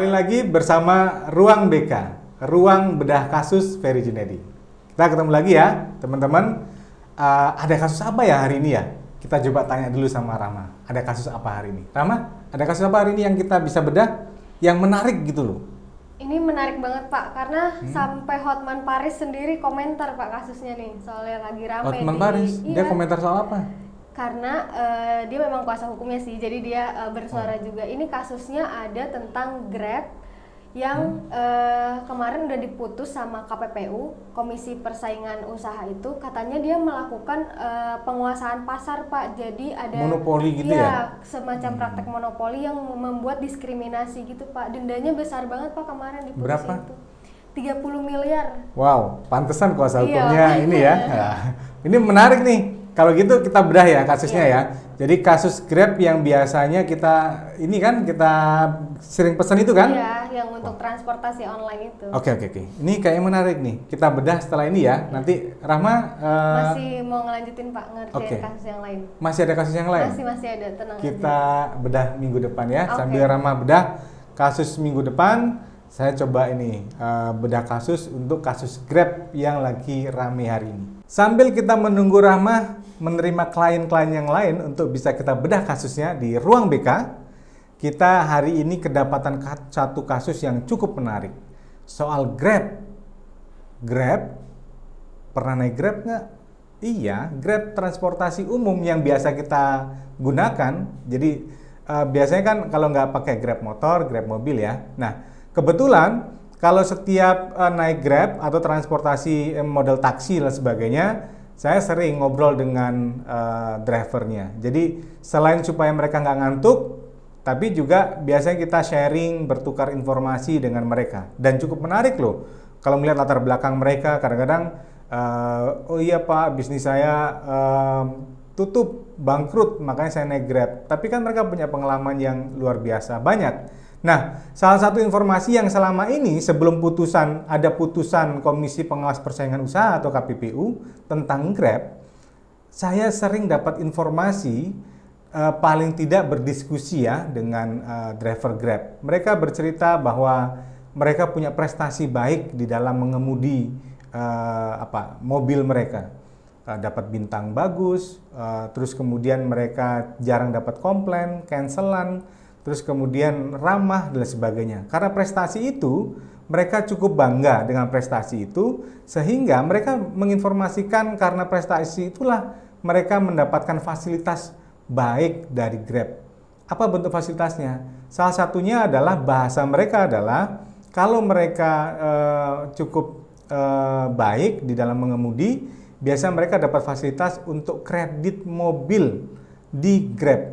kembali lagi bersama Ruang BK, Ruang Bedah Kasus Ferry Junaedi. Kita ketemu lagi ya, teman-teman. Ada kasus apa ya hari ini ya? Kita coba tanya dulu sama Rama. Ada kasus apa hari ini? Rama, ada kasus apa hari ini yang kita bisa bedah yang menarik gitu loh? Ini menarik banget Pak, karena sampai Hotman Paris sendiri komentar Pak kasusnya nih, soalnya lagi rame. Hotman Paris, dia komentar soal apa? Karena dia memang kuasa hukumnya sih, jadi dia bersuara juga. Ini kasusnya ada tentang Grab yang kemarin udah diputus sama KPPU, Komisi Persaingan Usaha itu. Katanya dia melakukan penguasaan pasar Pak, jadi ada monopoli gitu ya? Semacam praktek monopoli yang membuat diskriminasi gitu Pak. Dendanya besar banget Pak kemarin diputus. Berapa? Itu 30 miliar. Wow, pantesan kuasa hukumnya ini ya. Nah, ini menarik nih. Kalau gitu kita bedah ya kasusnya ya. Jadi kasus Grab yang biasanya kita sering pesan itu kan? Iya, yang untuk transportasi online itu. Oke. Ini kayaknya menarik nih. Kita bedah setelah ini ya. Nanti Rahma masih mau ngelanjutin Pak ngerjain kasus yang lain. Masih ada kasus yang lain? Masih ada, tenang kita aja. Bedah minggu depan ya. Sambil Rahma bedah kasus minggu depan, saya coba ini bedah kasus untuk kasus Grab yang lagi rame hari ini. Sambil kita menunggu Rahma menerima klien-klien yang lain untuk bisa kita bedah kasusnya di Ruang BK, kita hari ini kedapatan satu kasus yang cukup menarik. Soal Grab. Grab, pernah naik Grab nggak? Iya, Grab transportasi umum yang biasa kita gunakan. Jadi biasanya kan kalau nggak pakai Grab motor, Grab mobil ya. Nah, kebetulan kalau setiap naik Grab atau transportasi model taksi dan sebagainya, saya sering ngobrol dengan drivernya. Jadi selain supaya mereka nggak ngantuk, tapi juga biasanya kita sharing, bertukar informasi dengan mereka. Dan cukup menarik loh, kalau melihat latar belakang mereka, kadang-kadang, oh iya Pak, bisnis saya tutup, bangkrut, makanya saya naik Grab. Tapi kan mereka punya pengalaman yang luar biasa, banyak. Nah, salah satu informasi yang selama ini sebelum ada putusan Komisi Pengawas Persaingan Usaha atau KPPU tentang Grab, saya sering dapat informasi paling tidak berdiskusi ya dengan driver Grab. Mereka bercerita bahwa mereka punya prestasi baik di dalam mengemudi mobil mereka. Dapat bintang bagus, terus kemudian mereka jarang dapat komplain, cancelan, terus kemudian ramah dan sebagainya. Karena prestasi itu, mereka cukup bangga dengan prestasi itu, sehingga mereka menginformasikan karena prestasi itulah mereka mendapatkan fasilitas baik dari Grab. Apa bentuk fasilitasnya? Salah satunya adalah bahasa mereka adalah kalau mereka cukup baik di dalam mengemudi, biasa mereka dapat fasilitas untuk kredit mobil di Grab.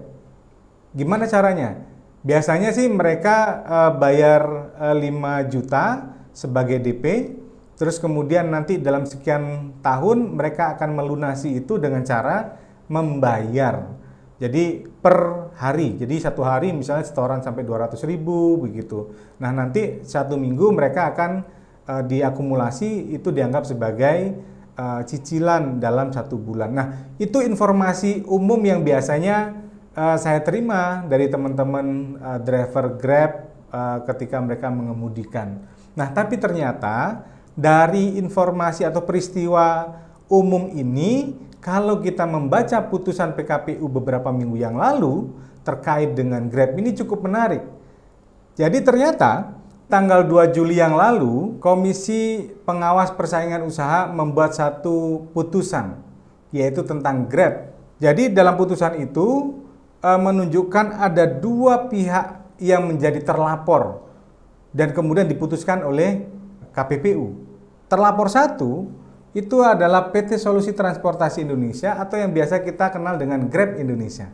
Gimana caranya? Biasanya sih mereka bayar 5 juta sebagai DP, terus kemudian nanti dalam sekian tahun mereka akan melunasi itu dengan cara membayar. Jadi per hari, jadi satu hari misalnya setoran sampai 200.000 begitu. Nah nanti satu minggu mereka akan diakumulasi, itu dianggap sebagai cicilan dalam satu bulan. Nah itu informasi umum yang biasanya saya terima dari teman-teman driver Grab ketika mereka mengemudikan. Nah, tapi ternyata dari informasi atau peristiwa umum ini, kalau kita membaca putusan PKPU beberapa minggu yang lalu terkait dengan Grab ini cukup menarik. Jadi ternyata tanggal 2 Juli yang lalu, Komisi Pengawas Persaingan Usaha membuat satu putusan, yaitu tentang Grab. Jadi dalam putusan itu menunjukkan ada 2 pihak yang menjadi terlapor dan kemudian diputuskan oleh KPPU. Terlapor satu itu adalah PT Solusi Transportasi Indonesia atau yang biasa kita kenal dengan Grab Indonesia.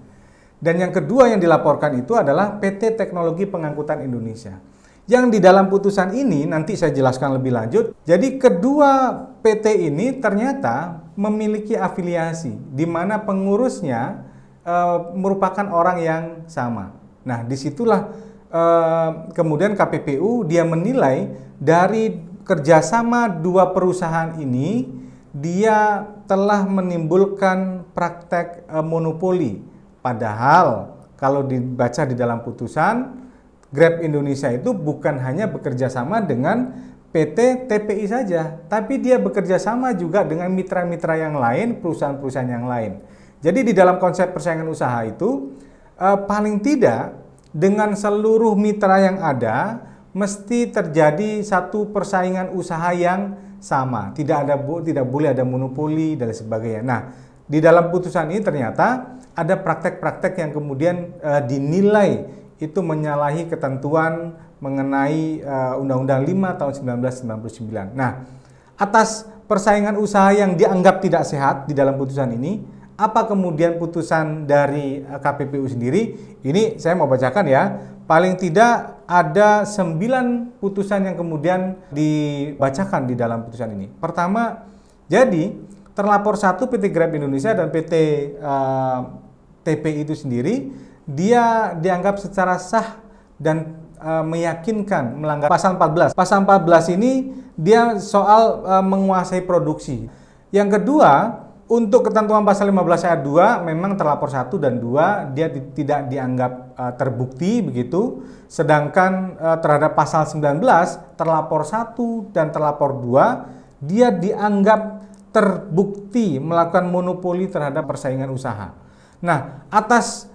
Dan yang kedua yang dilaporkan itu adalah PT Teknologi Pengangkutan Indonesia. Yang di dalam putusan ini nanti saya jelaskan lebih lanjut. Jadi kedua PT ini ternyata memiliki afiliasi di mana pengurusnya merupakan orang yang sama. Nah, disitulah kemudian KPPU dia menilai dari kerjasama 2 perusahaan ini dia telah menimbulkan praktek monopoli. Padahal kalau dibaca di dalam putusan Grab Indonesia itu bukan hanya bekerja sama dengan PT TPI saja, tapi dia bekerja sama juga dengan mitra-mitra yang lain, perusahaan-perusahaan yang lain. Jadi di dalam konsep persaingan usaha itu paling tidak dengan seluruh mitra yang ada mesti terjadi satu persaingan usaha yang sama. Tidak boleh ada monopoli dan sebagainya. Nah, di dalam putusan ini ternyata ada praktek-praktek yang kemudian dinilai itu menyalahi ketentuan mengenai Undang-Undang 5 tahun 1999. Nah, atas persaingan usaha yang dianggap tidak sehat di dalam putusan ini, apa kemudian putusan dari KPPU sendiri? Ini saya mau bacakan ya. Paling tidak ada 9 putusan yang kemudian dibacakan di dalam putusan ini. Pertama, jadi terlapor 1 PT Grab Indonesia dan PT TPI itu sendiri, dia dianggap secara sah dan meyakinkan melanggar pasal 14. Pasal 14 ini dia soal menguasai produksi. Yang kedua, untuk ketentuan pasal 15 ayat 2 memang terlapor 1 dan 2 dia tidak dianggap terbukti begitu. Sedangkan terhadap pasal 19 terlapor 1 dan terlapor 2 dia dianggap terbukti melakukan monopoli terhadap persaingan usaha. Nah, atas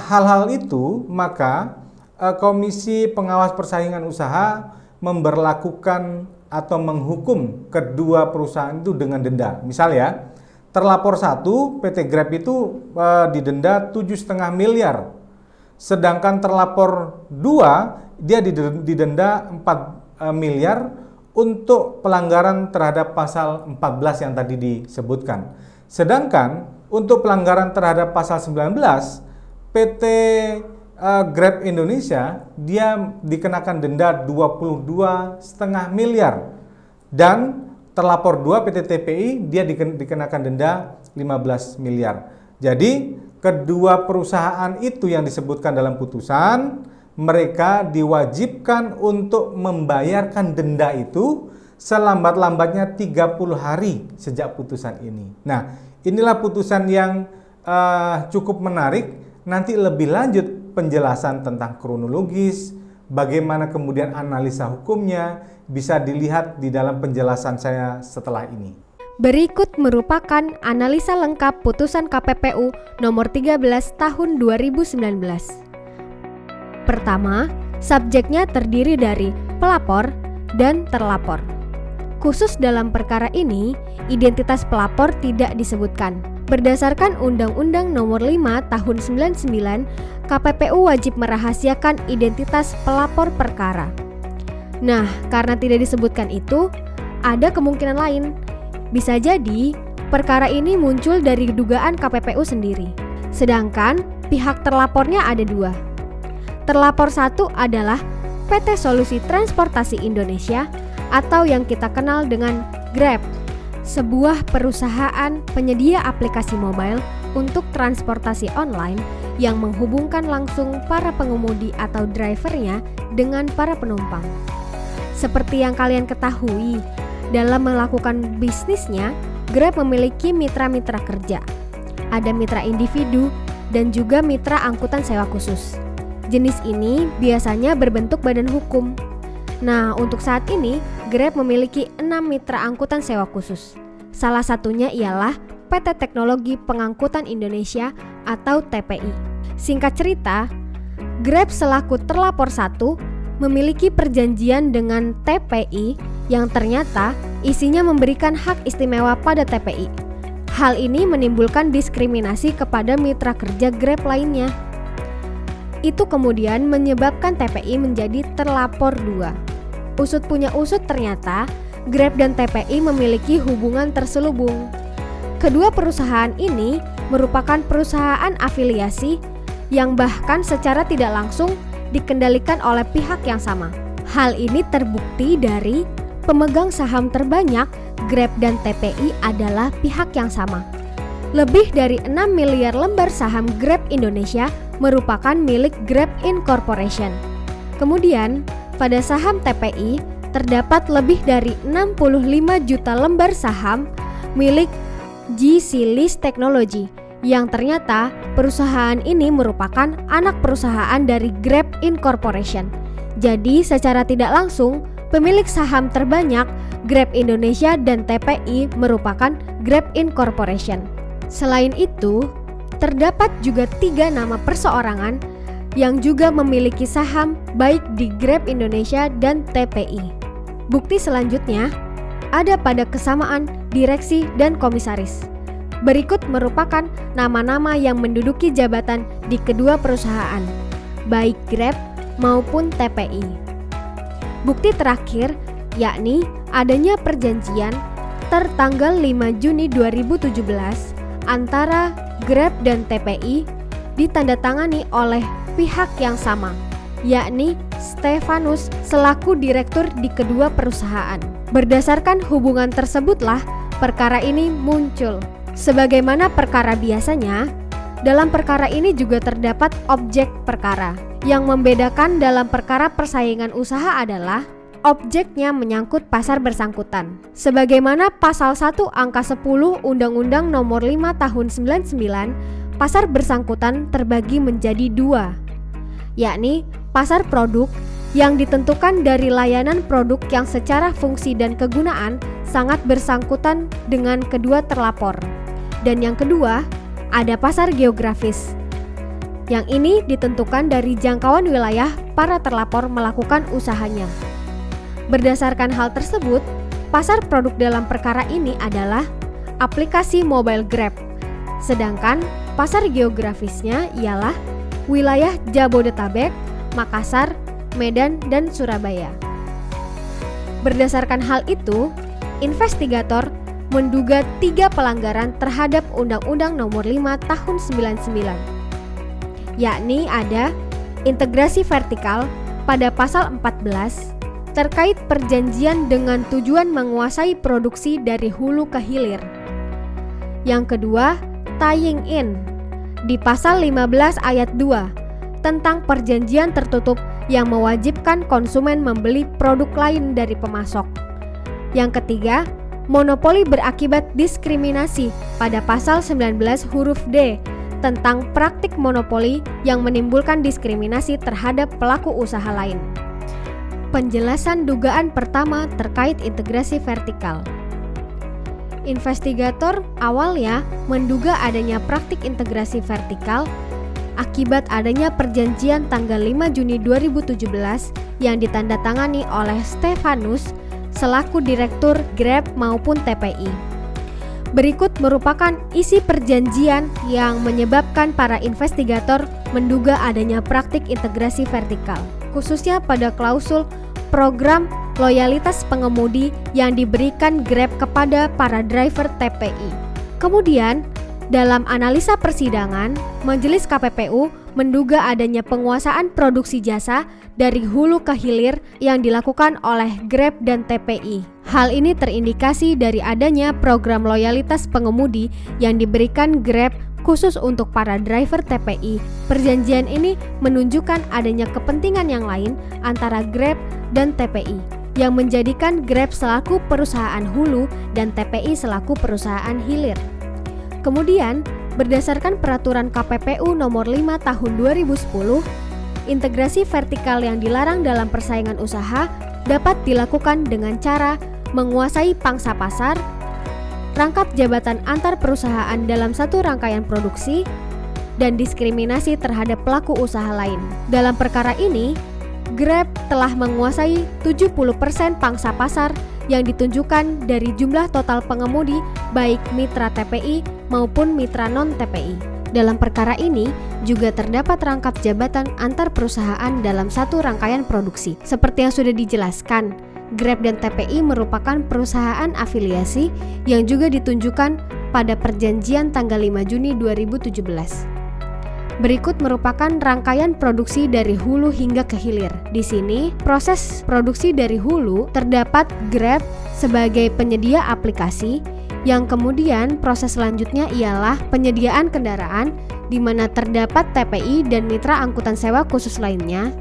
hal-hal itu maka Komisi Pengawas Persaingan Usaha memberlakukan atau menghukum kedua perusahaan itu dengan denda. Misal ya, terlapor 1 PT Grab itu didenda 7,5 miliar. Sedangkan terlapor 2 dia didenda 4 miliar untuk pelanggaran terhadap pasal 14 yang tadi disebutkan. Sedangkan untuk pelanggaran terhadap pasal 19 PT Grab Indonesia dia dikenakan denda 22,5 miliar dan terlapor 2 PT TPI dia dikenakan denda 15 miliar. Jadi kedua perusahaan itu yang disebutkan dalam putusan mereka diwajibkan untuk membayarkan denda itu selambat-lambatnya 30 hari sejak putusan ini. Nah, inilah putusan yang cukup menarik. Nanti lebih lanjut penjelasan tentang kronologis, bagaimana kemudian analisa hukumnya bisa dilihat di dalam penjelasan saya setelah ini. Berikut merupakan analisa lengkap putusan KPPU nomor 13 tahun 2019. Pertama, subjeknya terdiri dari pelapor dan terlapor. Khusus dalam perkara ini, identitas pelapor tidak disebutkan. Berdasarkan Undang-Undang Nomor 5 Tahun 99, KPPU wajib merahasiakan identitas pelapor perkara. Nah, karena tidak disebutkan itu, ada kemungkinan lain. Bisa jadi, perkara ini muncul dari dugaan KPPU sendiri. Sedangkan pihak terlapornya ada 2. Terlapor 1 adalah PT Solusi Transportasi Indonesia atau yang kita kenal dengan Grab, sebuah perusahaan penyedia aplikasi mobile untuk transportasi online yang menghubungkan langsung para pengemudi atau drivernya dengan para penumpang. Seperti yang kalian ketahui, dalam melakukan bisnisnya, Grab memiliki mitra-mitra kerja. Ada mitra individu dan juga mitra angkutan sewa khusus. Jenis ini biasanya berbentuk badan hukum. Nah, untuk saat ini, Grab memiliki 6 mitra angkutan sewa khusus. Salah satunya ialah PT Teknologi Pengangkutan Indonesia atau TPI. Singkat cerita, Grab selaku terlapor 1 memiliki perjanjian dengan TPI yang ternyata isinya memberikan hak istimewa pada TPI. Hal ini menimbulkan diskriminasi kepada mitra kerja Grab lainnya. Itu kemudian menyebabkan TPI menjadi terlapor 2. Usut punya usut ternyata Grab dan TPI memiliki hubungan terselubung. Kedua perusahaan ini merupakan perusahaan afiliasi yang bahkan secara tidak langsung dikendalikan oleh pihak yang sama. Hal ini terbukti dari pemegang saham terbanyak Grab dan TPI adalah pihak yang sama. Lebih dari 6 miliar lembar saham Grab Indonesia merupakan milik Grab Incorporation. Kemudian, pada saham TPI terdapat lebih dari 65 juta lembar saham milik GC List Technology yang ternyata perusahaan ini merupakan anak perusahaan dari Grab Incorporation. Jadi secara tidak langsung, pemilik saham terbanyak Grab Indonesia dan TPI merupakan Grab Incorporation. Selain itu, terdapat juga 3 nama perseorangan yang juga memiliki saham baik di Grab Indonesia dan TPI. Bukti selanjutnya ada pada kesamaan direksi dan komisaris. Berikut merupakan nama-nama yang menduduki jabatan di kedua perusahaan, baik Grab maupun TPI. Bukti terakhir yakni adanya perjanjian tertanggal 5 Juni 2017 antara Grab dan TPI ditandatangani oleh pihak yang sama, yakni Stefanus selaku direktur di kedua perusahaan. Berdasarkan hubungan tersebutlah perkara ini muncul. Sebagaimana perkara biasanya, dalam perkara ini juga terdapat objek perkara. Yang membedakan dalam perkara persaingan usaha adalah objeknya menyangkut pasar bersangkutan. Sebagaimana pasal 1 angka 10 Undang-Undang Nomor 5 Tahun 99, pasar bersangkutan terbagi menjadi 2, yakni pasar produk yang ditentukan dari layanan produk yang secara fungsi dan kegunaan sangat bersangkutan dengan kedua terlapor. Dan yang kedua, ada pasar geografis. Yang ini ditentukan dari jangkauan wilayah para terlapor melakukan usahanya. Berdasarkan hal tersebut, pasar produk dalam perkara ini adalah aplikasi mobile Grab. Sedangkan pasar geografisnya ialah wilayah Jabodetabek, Makassar, Medan, dan Surabaya. Berdasarkan hal itu, investigator menduga 3 pelanggaran terhadap Undang-Undang Nomor 5 Tahun 99, yakni ada integrasi vertikal pada pasal 14 terkait perjanjian dengan tujuan menguasai produksi dari hulu ke hilir. Yang kedua, tying in di pasal 15 ayat 2 tentang perjanjian tertutup yang mewajibkan konsumen membeli produk lain dari pemasok. Yang ketiga, monopoli berakibat diskriminasi pada pasal 19 huruf D tentang praktik monopoli yang menimbulkan diskriminasi terhadap pelaku usaha lain. Penjelasan dugaan pertama terkait integrasi vertikal. Investigator awalnya menduga adanya praktik integrasi vertikal akibat adanya perjanjian tanggal 5 Juni 2017 yang ditandatangani oleh Stefanus selaku direktur Grab maupun TPI. Berikut merupakan isi perjanjian yang menyebabkan para investigator menduga adanya praktik integrasi vertikal, khususnya pada klausul program loyalitas pengemudi yang diberikan Grab kepada para driver TPI. Kemudian, dalam analisa persidangan, Majelis KPPU menduga adanya penguasaan produksi jasa dari hulu ke hilir yang dilakukan oleh Grab dan TPI. Hal ini terindikasi dari adanya program loyalitas pengemudi yang diberikan Grab khusus untuk para driver TPI. Perjanjian ini menunjukkan adanya kepentingan yang lain antara Grab dan TPI yang menjadikan Grab selaku perusahaan hulu dan TPI selaku perusahaan hilir. Kemudian, berdasarkan peraturan KPPU nomor 5 tahun 2010, integrasi vertikal yang dilarang dalam persaingan usaha dapat dilakukan dengan cara menguasai pangsa pasar, rangkap jabatan antar perusahaan dalam satu rangkaian produksi, dan diskriminasi terhadap pelaku usaha lain. Dalam perkara ini, Grab telah menguasai 70% pangsa pasar yang ditunjukkan dari jumlah total pengemudi baik mitra TPI maupun mitra non-TPI. Dalam perkara ini juga terdapat rangkap jabatan antar perusahaan dalam satu rangkaian produksi. Seperti yang sudah dijelaskan, Grab dan TPI merupakan perusahaan afiliasi yang juga ditunjukkan pada perjanjian tanggal 5 Juni 2017. Berikut merupakan rangkaian produksi dari hulu hingga ke hilir. Di sini, proses produksi dari hulu terdapat Grab sebagai penyedia aplikasi, yang kemudian proses selanjutnya ialah penyediaan kendaraan di mana terdapat TPI dan mitra angkutan sewa khusus lainnya.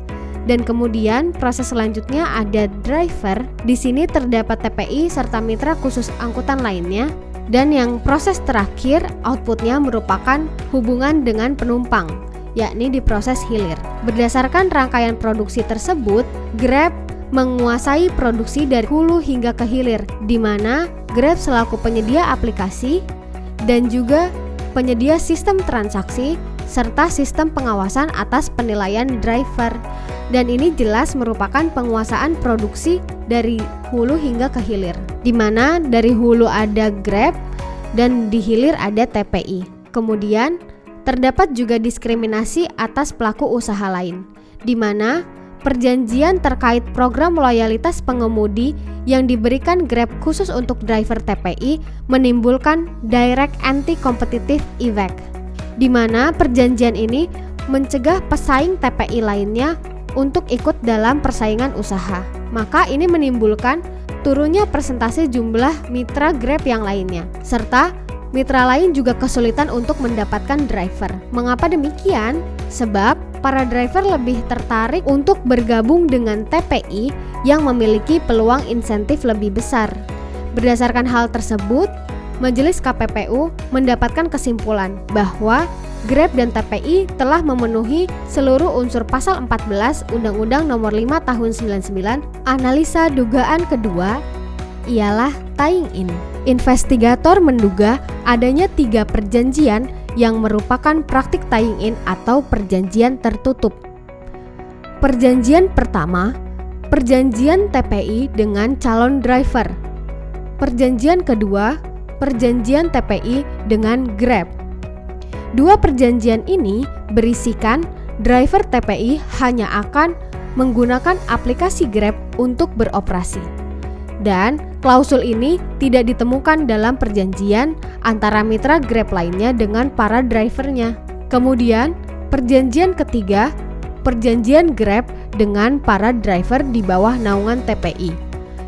Dan kemudian proses selanjutnya ada driver. Di sini terdapat TPI serta mitra khusus angkutan lainnya. Dan yang proses terakhir, outputnya merupakan hubungan dengan penumpang, yakni di proses hilir. Berdasarkan rangkaian produksi tersebut, Grab menguasai produksi dari hulu hingga ke hilir, di mana Grab selaku penyedia aplikasi dan juga penyedia sistem transaksi serta sistem pengawasan atas penilaian driver. Dan ini jelas merupakan penguasaan produksi dari hulu hingga ke hilir, di mana dari hulu ada Grab dan di hilir ada TPI. Kemudian terdapat juga diskriminasi atas pelaku usaha lain, di mana perjanjian terkait program loyalitas pengemudi yang diberikan Grab khusus untuk driver TPI menimbulkan direct anti-competitive effect, di mana perjanjian ini mencegah pesaing TPI lainnya untuk ikut dalam persaingan usaha. Maka ini menimbulkan turunnya persentase jumlah mitra Grab yang lainnya, serta mitra lain juga kesulitan untuk mendapatkan driver. Mengapa demikian? Sebab para driver lebih tertarik untuk bergabung dengan TPI yang memiliki peluang insentif lebih besar. Berdasarkan hal tersebut, Majelis KPPU mendapatkan kesimpulan bahwa Grab dan TPI telah memenuhi seluruh unsur pasal 14 Undang-Undang Nomor 5 Tahun 99. Analisa dugaan kedua ialah tying in. Investigator menduga adanya 3 perjanjian yang merupakan praktik tying in atau perjanjian tertutup. Perjanjian pertama, perjanjian TPI dengan calon driver. Perjanjian kedua, perjanjian TPI dengan Grab. 2 perjanjian ini berisikan driver TPI hanya akan menggunakan aplikasi Grab untuk beroperasi. Dan klausul ini tidak ditemukan dalam perjanjian antara mitra Grab lainnya dengan para drivernya. Kemudian, perjanjian ketiga, perjanjian Grab dengan para driver di bawah naungan TPI,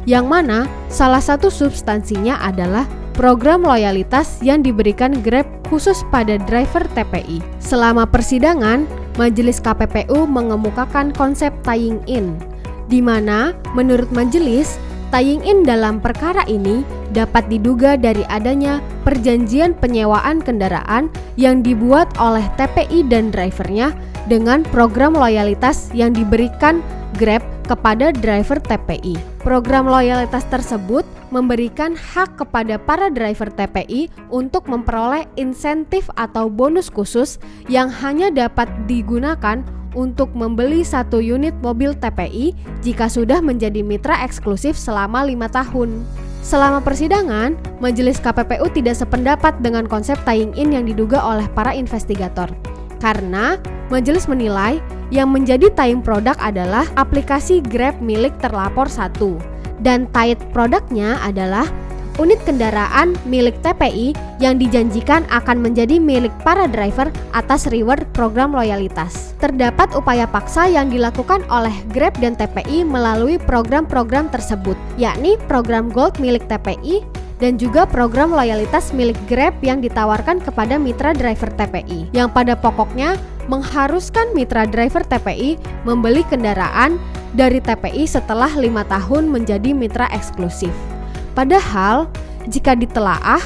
yang mana salah satu substansinya adalah program loyalitas yang diberikan Grab khusus pada driver TPI. Selama persidangan, Majelis KPPU mengemukakan konsep tying in, di mana menurut majelis, tying in dalam perkara ini dapat diduga dari adanya perjanjian penyewaan kendaraan yang dibuat oleh TPI dan drivernya dengan program loyalitas yang diberikan Grab kepada driver TPI. Program loyalitas tersebut memberikan hak kepada para driver TPI untuk memperoleh insentif atau bonus khusus yang hanya dapat digunakan untuk membeli 1 unit mobil TPI jika sudah menjadi mitra eksklusif selama 5 tahun. Selama persidangan, Majelis KPPU tidak sependapat dengan konsep tying in yang diduga oleh para investigator, karena majelis menilai yang menjadi tying produk adalah aplikasi Grab milik terlapor 1, dan tied produknya adalah unit kendaraan milik TPI yang dijanjikan akan menjadi milik para driver atas reward program loyalitas. Terdapat upaya paksa yang dilakukan oleh Grab dan TPI melalui program-program tersebut, yakni program Gold milik TPI dan juga program loyalitas milik Grab yang ditawarkan kepada mitra driver TPI, yang pada pokoknya mengharuskan mitra driver TPI membeli kendaraan dari TPI setelah 5 tahun menjadi mitra eksklusif. Padahal, jika ditelaah,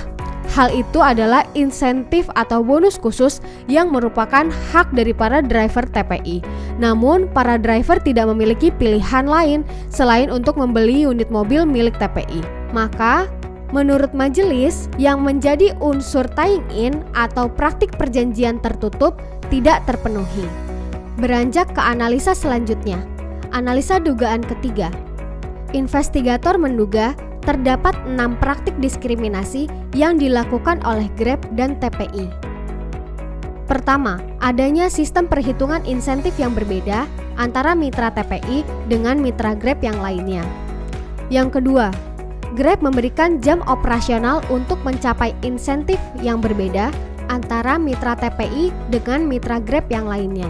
hal itu adalah insentif atau bonus khusus yang merupakan hak dari para driver TPI. Namun, para driver tidak memiliki pilihan lain selain untuk membeli unit mobil milik TPI. Maka, menurut majelis, yang menjadi unsur tying in atau praktik perjanjian tertutup tidak terpenuhi. Beranjak ke analisa selanjutnya, analisa dugaan ketiga. Investigator menduga terdapat 6 praktik diskriminasi yang dilakukan oleh Grab dan TPI. Pertama, adanya sistem perhitungan insentif yang berbeda antara mitra TPI dengan mitra Grab yang lainnya. Yang kedua, Grab memberikan jam operasional untuk mencapai insentif yang berbeda antara mitra TPI dengan mitra Grab yang lainnya.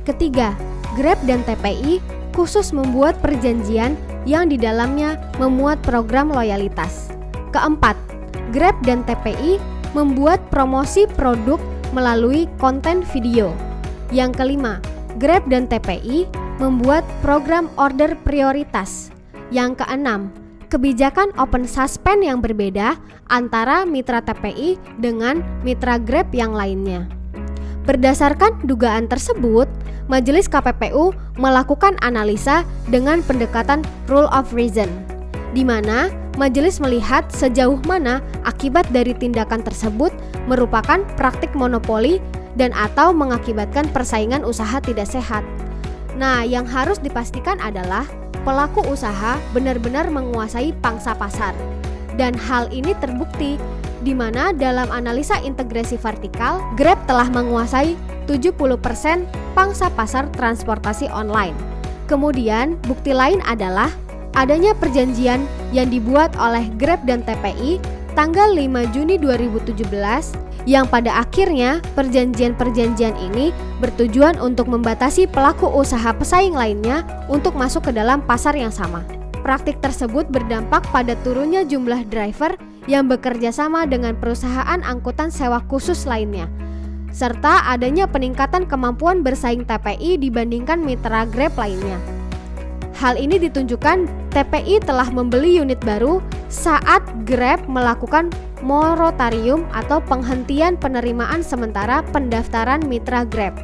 Ketiga, Grab dan TPI khusus membuat perjanjian yang di dalamnya memuat program loyalitas. Keempat, Grab dan TPI membuat promosi produk melalui konten video. Yang kelima, Grab dan TPI membuat program order prioritas. Yang keenam, kebijakan open suspend yang berbeda antara mitra TPI dengan mitra Grab yang lainnya. Berdasarkan dugaan tersebut, Majelis KPPU melakukan analisa dengan pendekatan rule of reason, di mana majelis melihat sejauh mana akibat dari tindakan tersebut merupakan praktik monopoli dan atau mengakibatkan persaingan usaha tidak sehat. Nah, yang harus dipastikan adalah pelaku usaha benar-benar menguasai pangsa pasar. Dan hal ini terbukti di mana dalam analisa integrasi vertikal, Grab telah menguasai 70% pangsa pasar transportasi online. Kemudian, bukti lain adalah adanya perjanjian yang dibuat oleh Grab dan TPI tanggal 5 Juni 2017 yang pada akhirnya perjanjian-perjanjian ini bertujuan untuk membatasi pelaku usaha pesaing lainnya untuk masuk ke dalam pasar yang sama. Praktik tersebut berdampak pada turunnya jumlah driver yang bekerja sama dengan perusahaan angkutan sewa khusus lainnya, serta adanya peningkatan kemampuan bersaing TPI dibandingkan mitra Grab lainnya. Hal ini ditunjukkan TPI telah membeli unit baru saat Grab melakukan moratorium atau penghentian penerimaan sementara pendaftaran mitra Grab.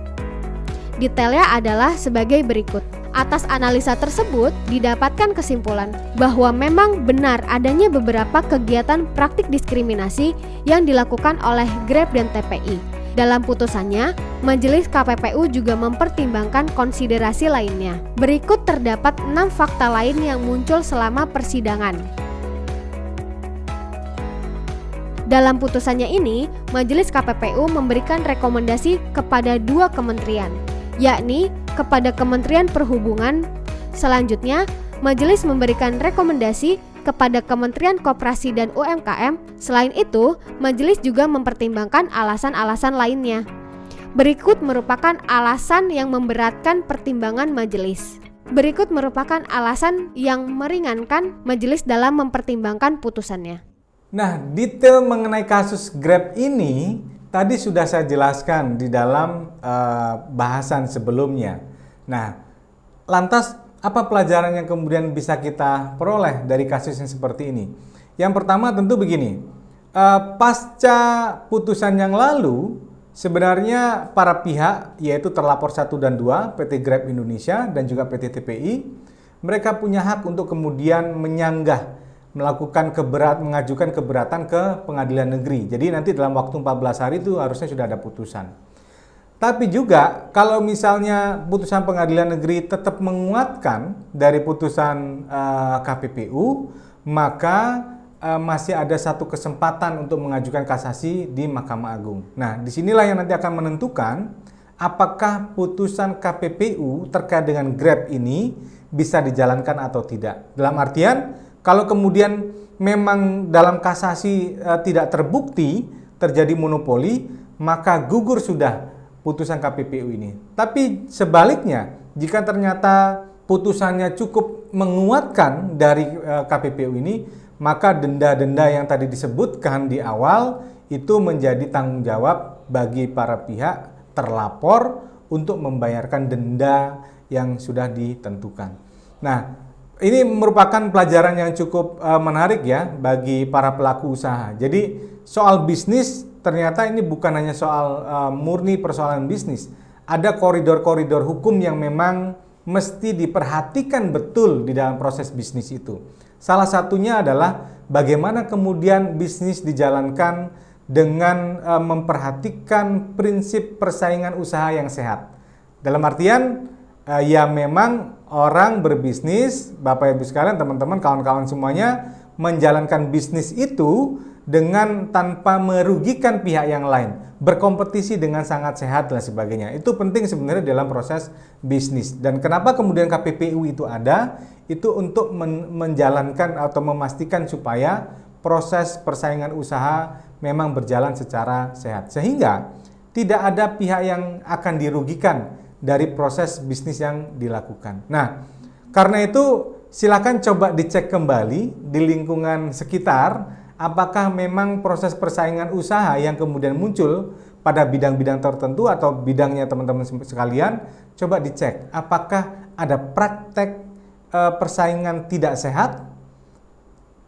Detailnya adalah sebagai berikut. Atas analisa tersebut didapatkan kesimpulan bahwa memang benar adanya beberapa kegiatan praktik diskriminasi yang dilakukan oleh Grab dan TPI. Dalam putusannya, Majelis KPPU juga mempertimbangkan konsiderasi lainnya. Berikut terdapat 6 fakta lain yang muncul selama persidangan. Dalam putusannya ini, Majelis KPPU memberikan rekomendasi kepada 2 kementerian, yakni kepada Kementerian Perhubungan. Selanjutnya, Majelis memberikan rekomendasi kepada Kementerian Koperasi dan UMKM. Selain itu, majelis juga mempertimbangkan alasan-alasan lainnya. Berikut merupakan alasan yang memberatkan pertimbangan majelis. Berikut merupakan alasan yang meringankan majelis dalam mempertimbangkan putusannya. Nah, detail mengenai kasus Grab ini tadi sudah saya jelaskan di dalam bahasan sebelumnya. Nah, lantas apa pelajaran yang kemudian bisa kita peroleh dari kasus yang seperti ini? Yang pertama tentu begini, pasca putusan yang lalu, sebenarnya para pihak yaitu terlapor 1 dan 2, PT Grab Indonesia dan juga PT TPI, mereka punya hak untuk kemudian menyanggah, mengajukan keberatan ke pengadilan negeri. Jadi nanti dalam waktu 14 hari itu harusnya sudah ada putusan. Tapi juga kalau misalnya putusan pengadilan negeri tetap menguatkan dari putusan KPPU, maka masih ada satu kesempatan untuk mengajukan kasasi di Mahkamah Agung. Nah, disinilah yang nanti akan menentukan apakah putusan KPPU terkait dengan Grab ini bisa dijalankan atau tidak. Dalam artian, kalau kemudian memang dalam kasasi tidak terbukti terjadi monopoli, maka gugur sudah putusan KPPU ini. Tapi sebaliknya, jika ternyata putusannya cukup menguatkan dari KPPU ini, maka denda-denda yang tadi disebutkan di awal itu menjadi tanggung jawab bagi para pihak terlapor untuk membayarkan denda yang sudah ditentukan. Nah, ini merupakan pelajaran yang cukup menarik ya bagi para pelaku usaha. Jadi soal bisnis ternyata ini bukan hanya soal murni persoalan bisnis. Ada koridor-koridor hukum yang memang mesti diperhatikan betul di dalam proses bisnis itu. Salah satunya adalah bagaimana kemudian bisnis dijalankan dengan memperhatikan prinsip persaingan usaha yang sehat. Dalam artian ya memang orang berbisnis, Bapak Ibu sekalian, teman-teman, kawan-kawan semuanya menjalankan bisnis itu dengan tanpa merugikan pihak yang lain, berkompetisi dengan sangat sehat dan sebagainya. Itu penting sebenarnya dalam proses bisnis. Dan kenapa kemudian KPPU itu ada? Itu untuk menjalankan atau memastikan supaya proses persaingan usaha memang berjalan secara sehat. Sehingga tidak ada pihak yang akan dirugikan dari proses bisnis yang dilakukan. Nah, karena itu silakan coba dicek kembali di lingkungan sekitar, apakah memang proses persaingan usaha yang kemudian muncul pada bidang-bidang tertentu atau bidangnya teman-teman sekalian, coba dicek apakah ada praktek persaingan tidak sehat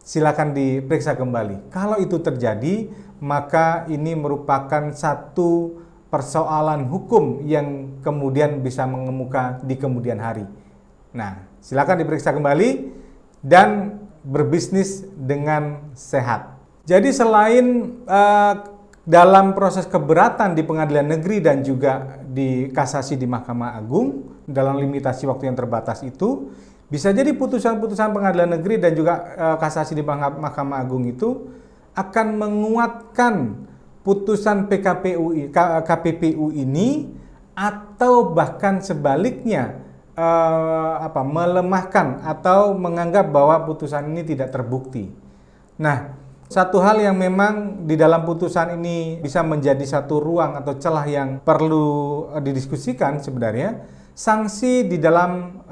silakan diperiksa kembali. Kalau itu terjadi, maka ini merupakan satu persoalan hukum yang kemudian bisa mengemuka di kemudian hari. Nah, silakan diperiksa kembali dan berbisnis dengan sehat. Jadi selain dalam proses keberatan di pengadilan negeri dan juga di kasasi di Mahkamah Agung dalam limitasi waktu yang terbatas itu, bisa jadi putusan-putusan pengadilan negeri dan juga kasasi di Mahkamah Agung itu akan menguatkan putusan KPPU ini atau bahkan sebaliknya melemahkan atau menganggap bahwa putusan ini tidak terbukti. Nah, satu hal yang memang di dalam putusan ini bisa menjadi satu ruang atau celah yang perlu didiskusikan sebenarnya, sanksi di dalam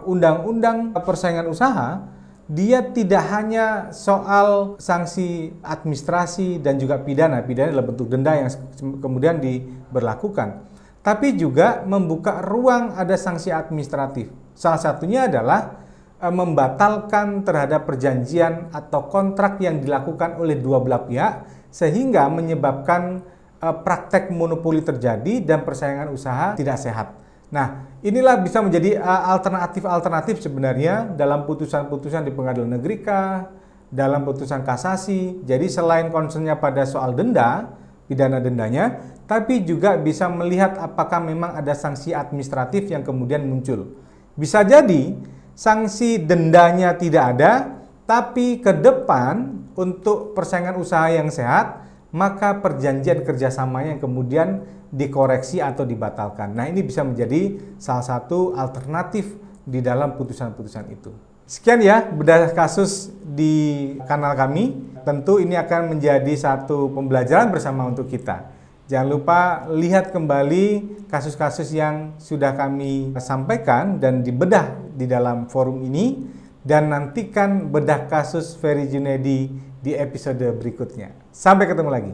undang-undang persaingan usaha, dia tidak hanya soal sanksi administrasi dan juga pidana dalam bentuk denda yang kemudian diberlakukan, tapi juga membuka ruang ada sanksi administratif. Salah satunya adalah membatalkan terhadap perjanjian atau kontrak yang dilakukan oleh dua belah pihak sehingga menyebabkan praktek monopoli terjadi dan persaingan usaha tidak sehat. Nah, inilah bisa menjadi alternatif sebenarnya dalam putusan-putusan di pengadilan negeri kah, dalam putusan kasasi. Jadi selain concernnya pada soal denda, pidana dendanya, tapi juga bisa melihat apakah memang ada sanksi administratif yang kemudian muncul. Bisa jadi sanksi dendanya tidak ada, tapi ke depan untuk persaingan usaha yang sehat, maka perjanjian kerjasamanya yang kemudian dikoreksi atau dibatalkan. Nah, ini bisa menjadi salah satu alternatif di dalam putusan-putusan itu. Sekian ya bedah kasus di kanal kami. Tentu ini akan menjadi satu pembelajaran bersama untuk kita. Jangan lupa lihat kembali kasus-kasus yang sudah kami sampaikan dan dibedah di dalam forum ini, dan nantikan bedah kasus Ferry Junaidi di episode berikutnya. Sampai ketemu lagi.